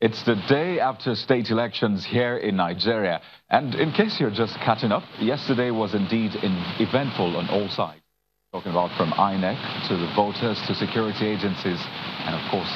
It's the day after state elections here in Nigeria. And in case you're just catching up, yesterday was indeed eventful on all sides. Talking about from INEC to the voters to security agencies and, of course,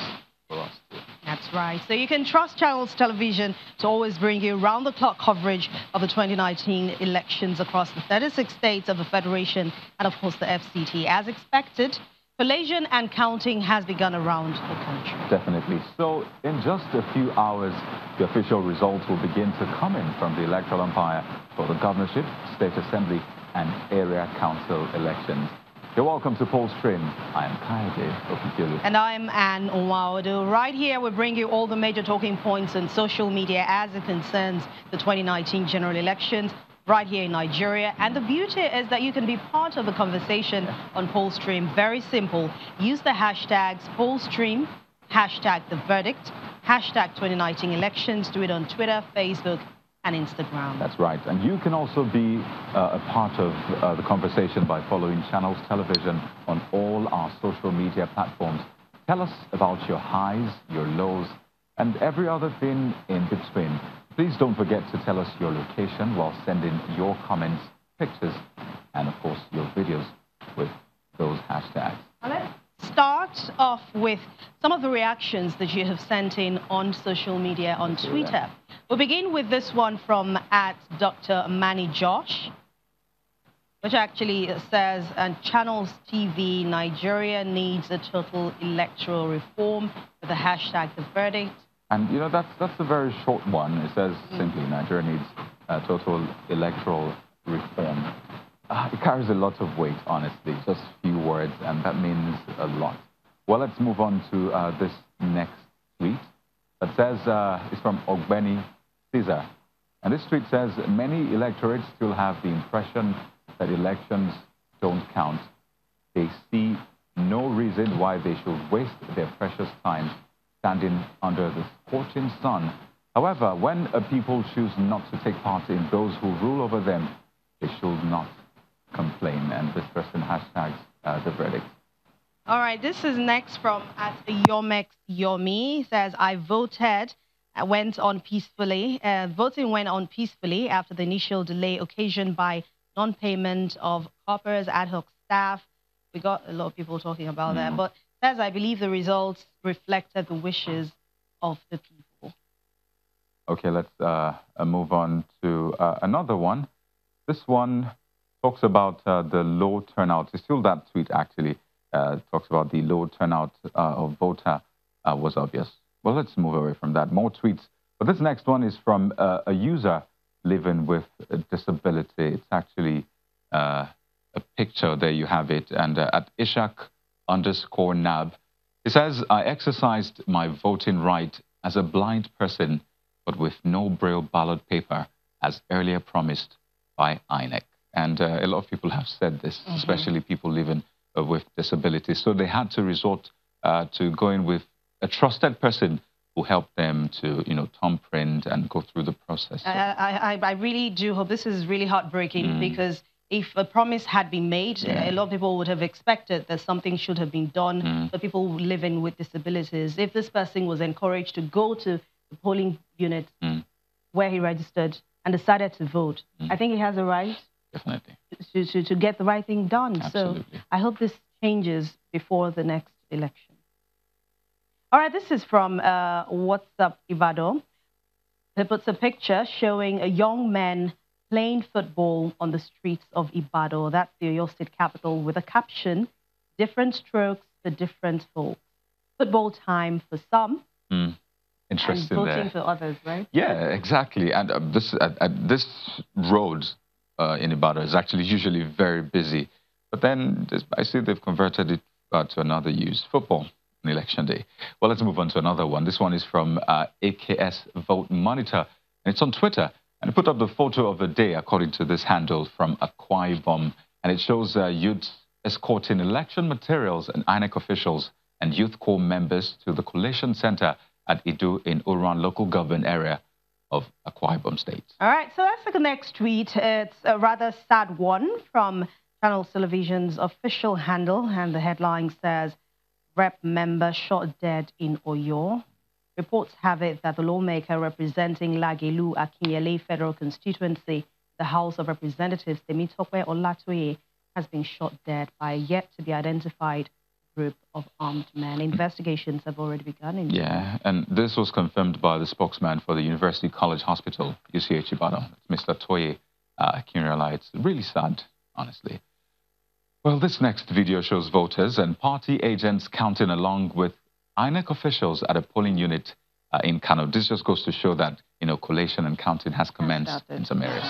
for us too. That's right. So you can trust Channels Television to always bring you round-the-clock coverage of the 2019 elections across the 36 states of the Federation and, of course, the FCT. As expected, collation and counting has begun around the country. Definitely. So in just a few hours, the official results will begin to come in from the electoral umpire for the governorship, state assembly, and area council elections. You're welcome to Poll Stream. I am Kayode Okikelu. And I'm Anne Onwaudu. Right here, we bring you all the major talking points on social media as it concerns the 2019 general elections right here in Nigeria. And the beauty is that you can be part of the conversation on Poll Stream. Very simple. Use the hashtags Poll Stream, hashtag The Verdict, hashtag 2019 elections. Do it on Twitter, Facebook, and Instagram. That's right. And you can also be a part of the conversation by following Channels Television on all our social media platforms. Tell us about your highs, your lows, and every other thing in between. Please don't forget to tell us your location while sending your comments, pictures, and of course your videos with those hashtags. Let's start off with some of the reactions that you have sent in on social media, on Twitter. We'll begin with this one from @Dr. Manny Josh, which actually says, and Channels TV, Nigeria needs a total electoral reform with the hashtag The Verdict. And, you know, that's a very short one. It says simply, Nigeria needs total electoral reform. It carries a lot of weight, honestly, just a few words, and that means a lot. Well, let's move on to this next tweet that says, it's from Ogbeni Caesar. And this tweet says, many electorates still have the impression that elections don't count. They see no reason why they should waste their precious time standing under the scorching sun. However, when a people choose not to take part in those who rule over them, they should not complain. And this person hashtags The Verdict. All right, this is next from @Yomex Yomi. He says, I voted, went on peacefully. Voting went on peacefully after the initial delay occasioned by non-payment of coppers, ad hoc staff. We got a lot of people talking about that, but says, I believe the results reflected the wishes of the people. Okay, let's move on to another one. This one talks about the low turnout. It's still that tweet, actually. Talks about the low turnout of voter was obvious. Well, let's move away from that. More tweets. But this next one is from a user living with a disability. It's actually a picture. There you have it. And at Ishak_Nab, it says, I exercised my voting right as a blind person, but with no braille ballot paper, as earlier promised by INEC. And a lot of people have said this, especially people living with disabilities. So they had to resort to going with a trusted person who helped them to, you know, thumbprint and go through the process. I really do hope this is really heartbreaking because if a promise had been made, a lot of people would have expected that something should have been done for people living with disabilities. If this person was encouraged to go to the polling unit where he registered and decided to vote, I think he has a right to get the right thing done. Absolutely. So I hope this changes before the next election. All right, this is from What's Up Ibadan. He puts a picture showing a young man playing football on the streets of Ibadan. That's the Oyo State capital, with a caption, different strokes for different folks. Football time for some. Interesting. And voting for others, right? Yeah, exactly. And this road in Ibadan is actually usually very busy. But then I see they've converted it to another use, football on election day. Well, let's move on to another one. This one is from AKS Vote Monitor, and it's on Twitter. And it put up the photo of the day, according to this handle, from Akwa Ibom. And it shows youths escorting election materials and INEC officials and youth corps members to the collation center at Idu in Uran local government area of Akwa Ibom State. All right, so that's the next tweet. It's a rather sad one from Channels Television's official handle, and the headline says, Rep member shot dead in Oyo. reports have it that the lawmaker representing Lagelu Akinyele Federal Constituency, the House of Representatives, Temitope Olatoye, has been shot dead by a yet-to-be-identified group of armed men. Investigations have already begun. Yeah, and this was confirmed by the spokesman for the University College Hospital, UCH Ibadan, Mr. Toye Akinyele. It's really sad, honestly. Well, this next video shows voters and party agents counting along with INEC officials at a polling unit in Kano. This just goes to show that, collation and counting has commenced in some areas.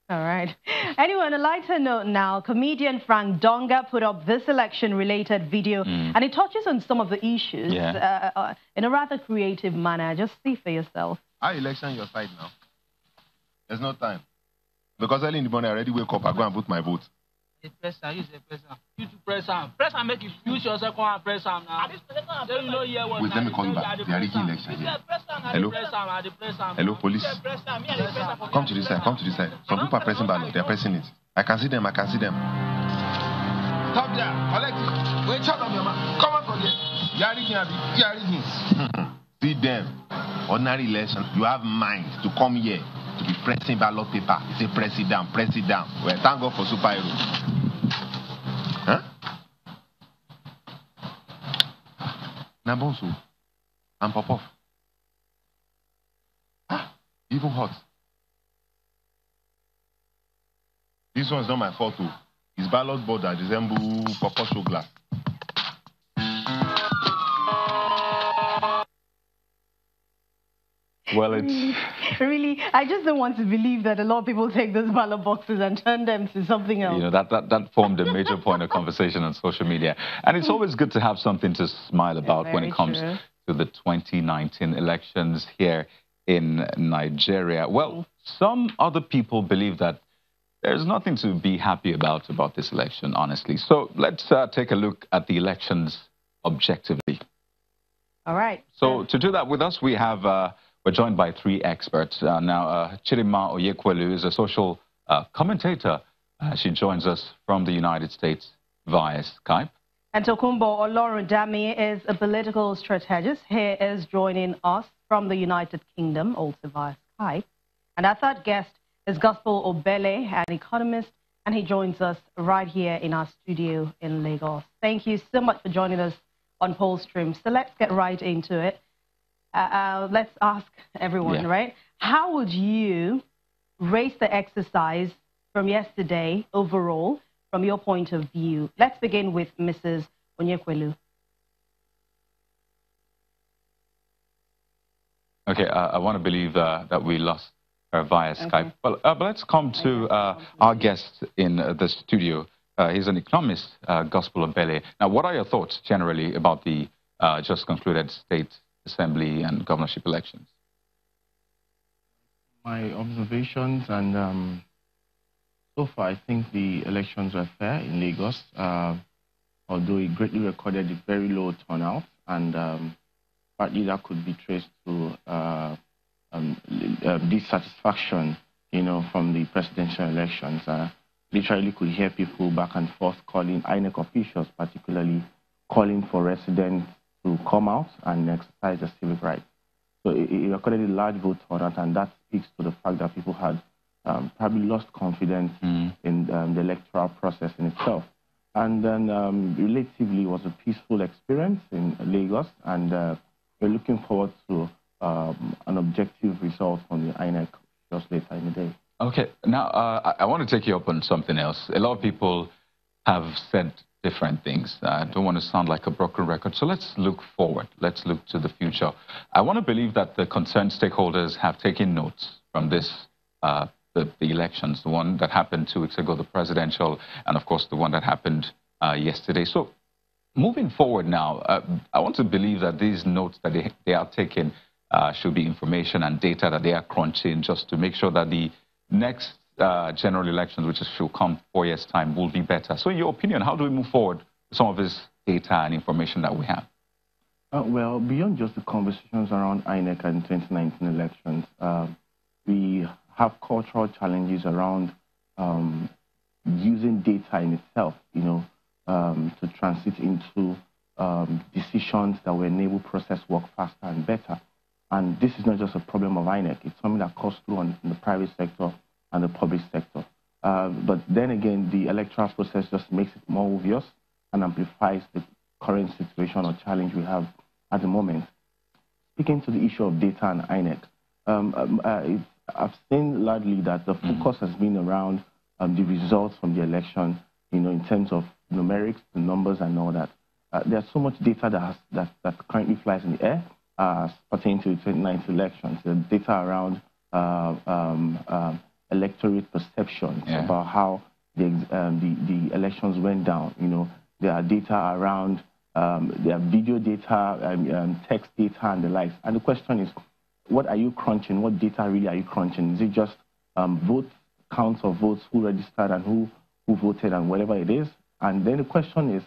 All right. Anyway, on a lighter note now, comedian Frank Donga put up this election-related video, and it touches on some of the issues in a rather creative manner. Just see for yourself. Our election, your side now. There's no time. Because early in the morning, I already wake up, I go and put my vote. Use the press. You to press on. Press and make it use your second and press on now. Wait, let me call you back. They are rigging election here. Hello? Hello, police. Come to this side, come to this side. Some people are pressing ballot, they are pressing it. I can see them, I can see them. Stop there, collect it. Wait, shut up your mouth. Come on, come here. You are rigging, Abi. You are rigging. See them. Ordinary election, you have mind to come here to be pressing ballot paper. You say press it down, press it down. Well, thank God for superhero. Huh? Nabonsu and Popov. Ah, even hot. This one's not my fault too. It's ballot board that resembles Popov show glass. Well, it's... Really, I just don't want to believe that a lot of people take those ballot boxes and turn them to something else. That formed a major point of conversation on social media. And it's always good to have something to smile about when it comes to the 2019 elections here in Nigeria. Well, some other people believe that there's nothing to be happy about this election, honestly. So let's take a look at the elections objectively. All right. So to do that with us, we have... we're joined by three experts. Chidima Oyekwelu is a social commentator. She joins us from the United States via Skype. And Tokumbo Olorundami is a political strategist. He is joining us from the United Kingdom, also via Skype. And our third guest is Gospel Obele, an economist, and he joins us right here in our studio in Lagos. Thank you so much for joining us on Pollstream. So let's get right into it. Let's ask everyone, right? How would you rate the exercise from yesterday overall, from your point of view? Let's begin with Mrs. Onyekwelu. Okay, I want to believe that we lost her via Skype. Well, but let's come to our guest in the studio. He's an economist, Gospel Obele. Now, what are your thoughts generally about the just concluded state assembly and governorship elections? My observations, and so far I think the elections were fair in Lagos, although it greatly recorded a very low turnout, and partly that could be traced to dissatisfaction, from the presidential elections. Literally could hear people back and forth calling INEC officials, particularly calling for residents to come out and exercise their civic rights. So it recorded a large vote turnout, and that speaks to the fact that people had probably lost confidence in the electoral process in itself. And then relatively it was a peaceful experience in Lagos, and we're looking forward to an objective result from the INEC just later in the day. Okay, now I want to take you up on something else. A lot of people have said different things. I don't want to sound like a broken record. So let's look forward. Let's look to the future. I want to believe that the concerned stakeholders have taken notes from this, the elections, the one that happened 2 weeks ago, the presidential, and of course the one that happened yesterday. So moving forward now, I want to believe that these notes that they are taking should be information and data that they are crunching just to make sure that the next general elections, which should come 4 years' time, will be better. So in your opinion, how do we move forward with some of this data and information that we have? Well, beyond just the conversations around INEC and 2019 elections, we have cultural challenges around using data in itself, to transit into decisions that will enable process work faster and better. And this is not just a problem of INEC. It's something that cuts through in the private sector and the public sector. But then again, the electoral process just makes it more obvious and amplifies the current situation or challenge we have at the moment. Speaking to the issue of data and INEC, I've seen largely that the focus has been around the results from the election, in terms of numerics, the numbers and all that. There's so much data that currently flies in the air pertaining to the 2019 elections. The data around electorate perceptions about how the elections went down. There are data around, there are video data, text data and the likes. And the question is, what are you crunching? What data really are you crunching? Is it just counts of votes, who registered and who voted and whatever it is? And then the question is,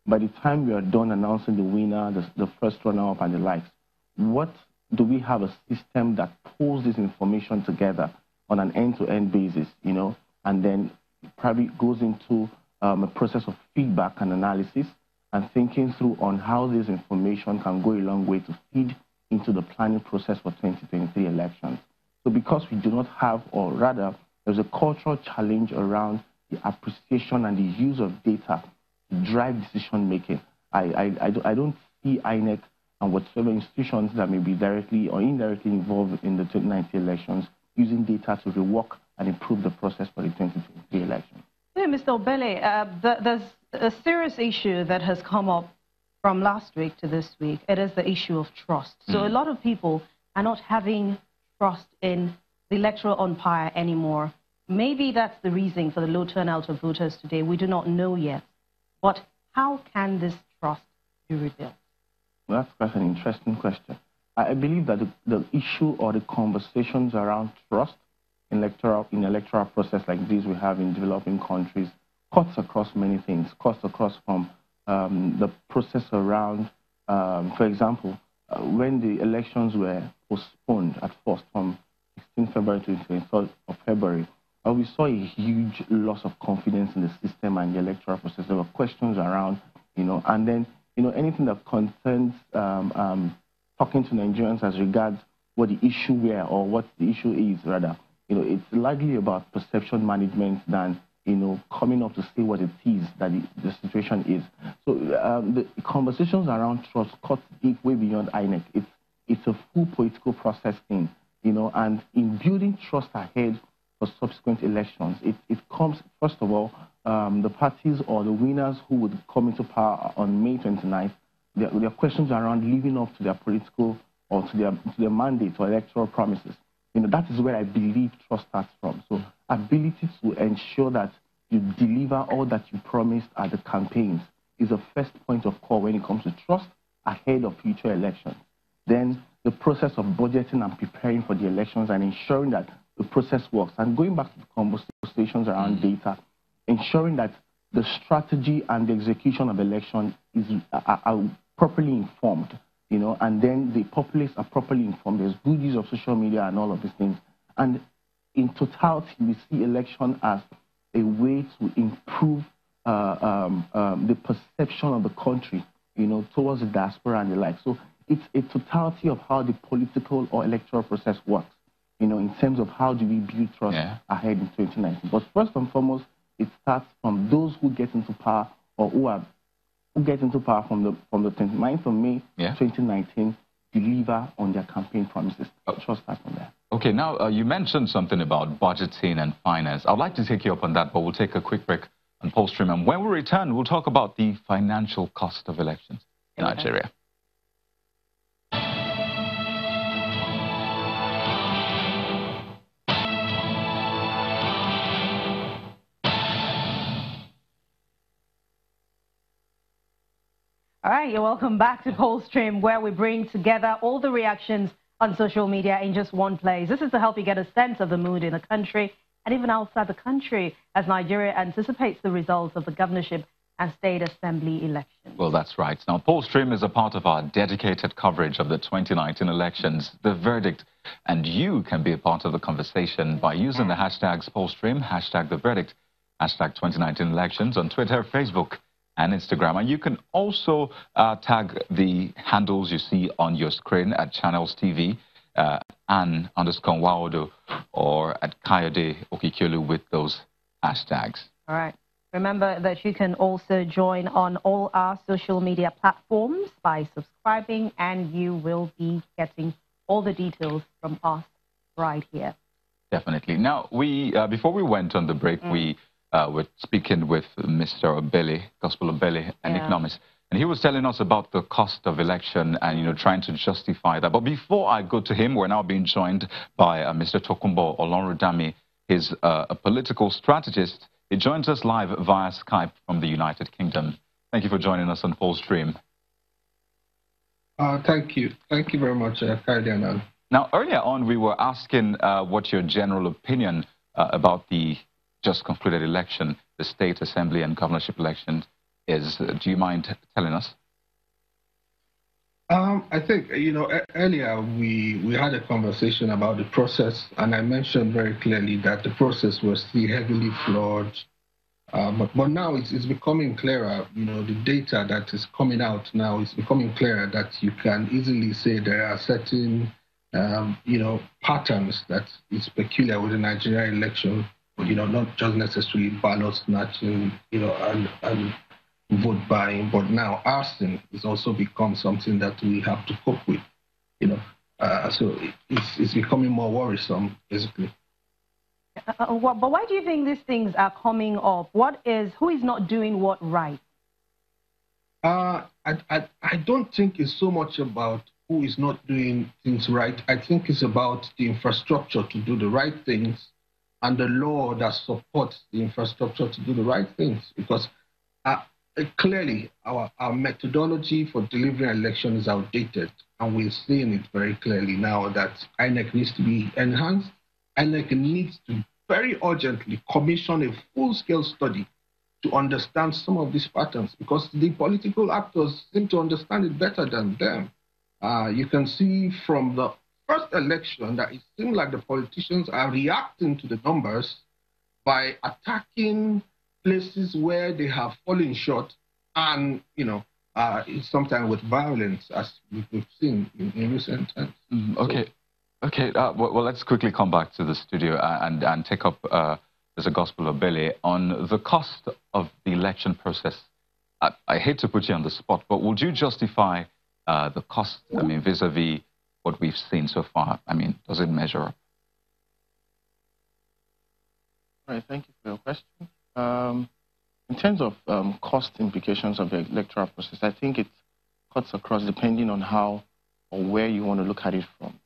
by the time we are done announcing the winner, the first runner-up and the likes, what do we have a system that pulls this information together on an end-to-end basis, and then probably goes into a process of feedback and analysis and thinking through on how this information can go a long way to feed into the planning process for 2023 elections. So because we do not have, or rather, there's a cultural challenge around the appreciation and the use of data to drive decision-making. I don't see INEC and whatsoever institutions that may be directly or indirectly involved in the 2019 elections using data to rework and improve the process for the 2023 election. Yeah, Mr. Obele, there's a serious issue that has come up from last week to this week. It is the issue of trust. So a lot of people are not having trust in the electoral umpire anymore. Maybe that's the reason for the low turnout of voters today. We do not know yet. But how can this trust be rebuilt? Well, that's an interesting question. I believe that the issue or the conversations around trust in electoral process like this we have in developing countries cuts across many things, cuts across from the process around, for example, when the elections were postponed at first from 16 February to 23rd of February, we saw a huge loss of confidence in the system and the electoral process. There were questions around, and then, anything that concerns talking to Nigerians as regards what the issue were or what the issue is, rather. It's largely about perception management than, coming up to say what it is that the situation is. So the conversations around trust cut deep way beyond INEC. It's a full political process thing, and in building trust ahead for subsequent elections, it comes, first of all, the parties or the winners who would come into power on May 29th, there are questions around living up to their political or to their mandate or electoral promises. That is where I believe trust starts from. So ability to ensure that you deliver all that you promised at the campaigns is the first point of call when it comes to trust ahead of future elections. Then the process of budgeting and preparing for the elections and ensuring that the process works. And going back to the conversations around data, ensuring that the strategy and the execution of election are properly informed, and then the populace are properly informed. There's good use of social media and all of these things. And in totality, we see election as a way to improve the perception of the country, towards the diaspora and the like. So it's a totality of how the political or electoral process works, in terms of how do we build trust ahead in 2019. But first and foremost, it starts from those who get into power or who get into power from the 29th of May 2019, deliver on their campaign promises. Trust starts from there. Okay, now you mentioned something about budgeting and finance. I'd like to take you up on that, but we'll take a quick break on Poststream. And when we return, we'll talk about the financial cost of elections in Nigeria. All right, you're welcome back to Coldstream, where we bring together all the reactions on social media in just one place. This is to help you get a sense of the mood in the country and even outside the country as Nigeria anticipates the results of the governorship and state assembly elections. Well, that's right. Now, Pollstream is a part of our dedicated coverage of the 2019 elections, the verdict, and you can be a part of the conversation by using the hashtags Pollstream, hashtag the verdict, hashtag 2019 elections on Twitter, Facebook, and Instagram. And you can also tag the handles you see on your screen at Channels TV, Ann_Nwaodo, or at Kayode Okikiolu with those hashtags. All right. Remember that you can also join on all our social media platforms by subscribing, and you will be getting all the details from us right here. Definitely. Now, before we went on the break, we were speaking with Mr. Obele, Gospel Obele, an economist, and he was telling us about the cost of election and, trying to justify that. But before I go to him, we're now being joined by Mr. Tokunbo Olorundami. He's a political strategist. He joins us live via Skype from the United Kingdom. Thank you for joining us on Pollstream. Thank you. Thank you very much, Kayode. Now, earlier on, we were asking what your general opinion about the just concluded election, the state assembly and governorship elections is. Do you mind telling us? I think, earlier we had a conversation about the process, and I mentioned very clearly that the process was still heavily flawed. But now it's becoming clearer, the data that is coming out now is becoming clearer that you can easily say there are certain, patterns that is peculiar with the Nigerian election, not just necessarily ballot snatching, and vote buying, but now arson has also become something that we have to cope with, so it's becoming more worrisome, basically. But why do you think these things are coming up? Who is not doing what right? I don't think it's so much about who is not doing things right. I think it's about the infrastructure to do the right things and the law that supports the infrastructure to do the right things, because clearly, our methodology for delivering election is outdated, and we're seeing it very clearly now that INEC needs to be enhanced. INEC needs to very urgently commission a full-scale study to understand some of these patterns, because the political actors seem to understand it better than them. You can see from the first election that it seemed like the politicians are reacting to the numbers by attacking places where they have fallen short, and sometimes with violence, as we've seen in recent times. Okay. Well, let's quickly come back to the studio and take up Mr. Gospel Obele on the cost of the election process. I hate to put you on the spot, but would you justify the cost? I mean, vis-a-vis what we've seen so far. I mean, does it measure up? All right. Thank you for your question. In terms of cost implications of the electoral process, I think it cuts across depending on how or where you want to look at it from.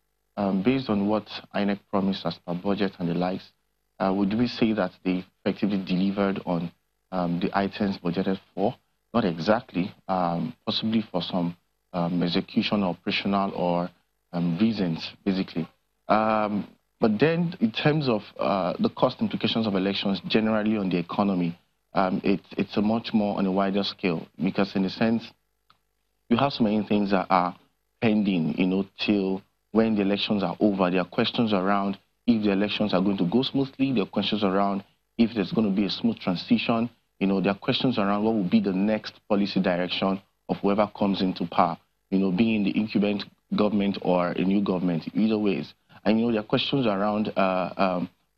Based on what INEC promised as per budget and the likes, would we say that they effectively delivered on the items budgeted for? Not exactly, possibly for some execution, operational, or reasons, basically. But then, in terms of the cost implications of elections generally on the economy, it's a much more on a wider scale, because in a sense, you have so many things that are pending, till when the elections are over. There are questions around if the elections are going to go smoothly. There are questions around if there's going to be a smooth transition. There are questions around what will be the next policy direction of whoever comes into power, being the incumbent government or a new government, either ways. And, there are questions around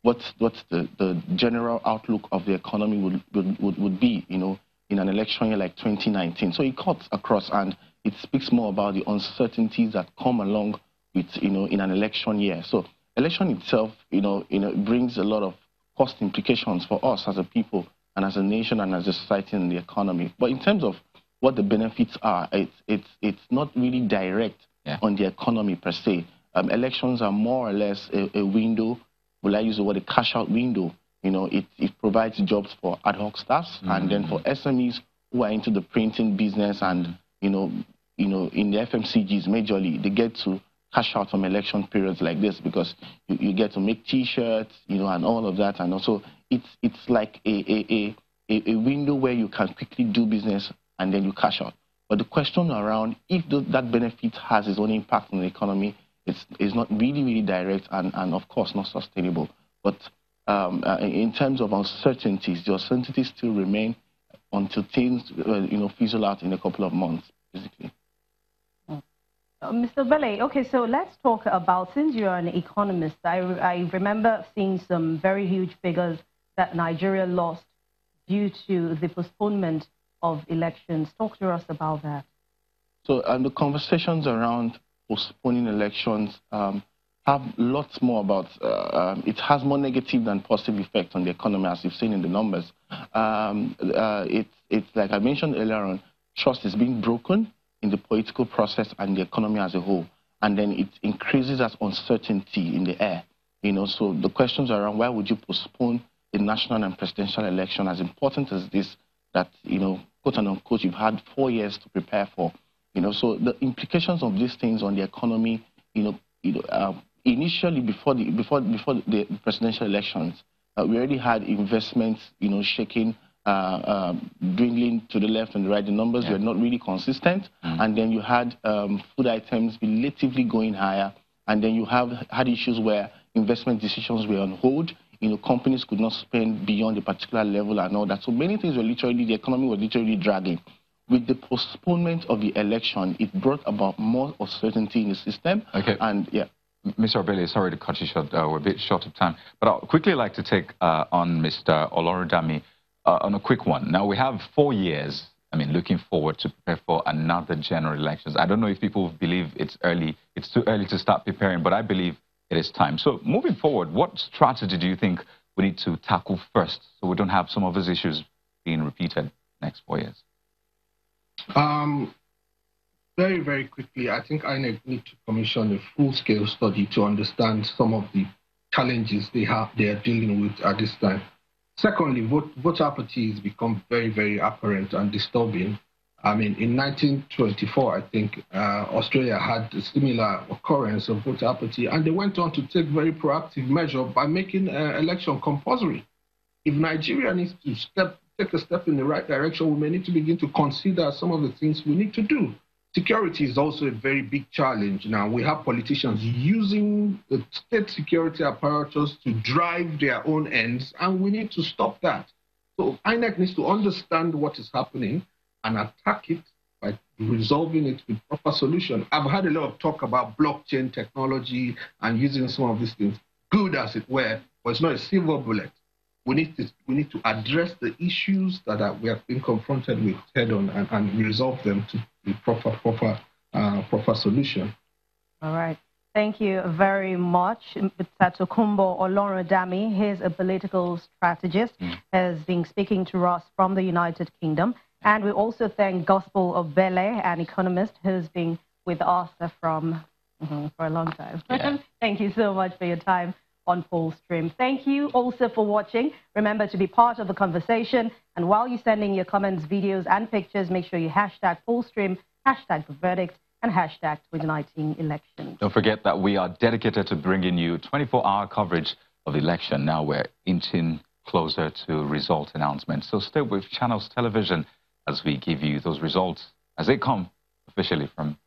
what's the general outlook of the economy would be, in an election year like 2019. So it cuts across, and it speaks more about the uncertainties that come along with, in an election year. So election itself, brings a lot of cost implications for us as a people and as a nation and as a society and the economy. But in terms of what the benefits are, it's not really direct on the economy per se. Elections are more or less a window. Will I use the word a cash-out window? It provides jobs for ad hoc staffs, and then for SMEs who are into the printing business and in the FMCGs majorly, they get to cash out from election periods like this, because you get to make T-shirts, and all of that, and also it's like a window where you can quickly do business and then you cash out. But the question around if that benefit has its own impact on the economy is not really direct and of course not sustainable. But in terms of uncertainties, the uncertainties still remain until things fizzle out in a couple of months, basically. Mr. Bele, okay, so let's talk about, since you're an economist, I remember seeing some very huge figures that Nigeria lost due to the postponement of elections. Talk to us about that. So the conversations around postponing elections have lots more about, it has more negative than positive effect on the economy, as you've seen in the numbers. It's like I mentioned earlier on, trust is being broken in the political process and the economy as a whole. And then it increases as uncertainty in the air. So the questions around why would you postpone the national and presidential election, as important as this, that, quote and unquote, you've had 4 years to prepare for. So the implications of these things on the economy, initially before the presidential elections, we already had investments, shaking, dwindling to the left and the right. The numbers were not really consistent. And then you had food items relatively going higher. And then you had issues where investment decisions were on hold. Companies could not spend beyond a particular level and all that. So many things were literally, the economy was literally dragging. With the postponement of the election, it brought about more uncertainty in the system. Okay. And yeah. Mr. Obele, sorry to cut you short. We're a bit short of time. But I'd quickly like to take on Mr. Olorodami on a quick one. Now, we have 4 years, looking forward to prepare for another general elections. I don't know if people believe it's too early to start preparing, but I believe it is time. So moving forward, what strategy do you think we need to tackle first so we don't have some of those issues being repeated next 4 years? Very, very quickly, I think INEC need to commission a full-scale study to understand some of the challenges they are dealing with at this time. Secondly, voter apathy has become very, very apparent and disturbing. In 1924, I think Australia had a similar occurrence of voter apathy, and they went on to take very proactive measure by making election compulsory. If Nigeria needs to take a step in the right direction, we may need to begin to consider some of the things we need to do. Security is also a very big challenge. Now, we have politicians using the state security apparatus to drive their own ends, and we need to stop that. So INEC needs to understand what is happening and attack it by resolving it with proper solution. I've had a lot of talk about blockchain technology and using some of these things, good as it were, but it's not a silver bullet. We need to address the issues that we have been confronted with head on and resolve them to the proper solution. All right. Thank you very much, Mr. Tokunbo Olorodami. He's a political strategist, has been speaking to us from the United Kingdom. And we also thank Gospel Obele, an economist who's been with us for a long time. Yeah. Thank you so much for your time on Polstream. Thank you also for watching. Remember to be part of the conversation. And while you're sending your comments, videos, and pictures, make sure you hashtag Polstream, hashtag the verdict, and hashtag 2019 elections. Don't forget that we are dedicated to bringing you 24-hour coverage of the election. Now we're inching closer to result announcements. So stay with Channels Television as we give you those results as they come officially from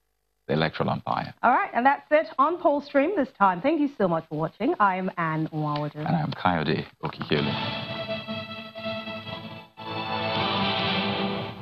the electoral umpire. All right, and that's it on Polstream this time. Thank you so much for watching. I'm Anne Nwawadu. And I'm Kayode Okikele.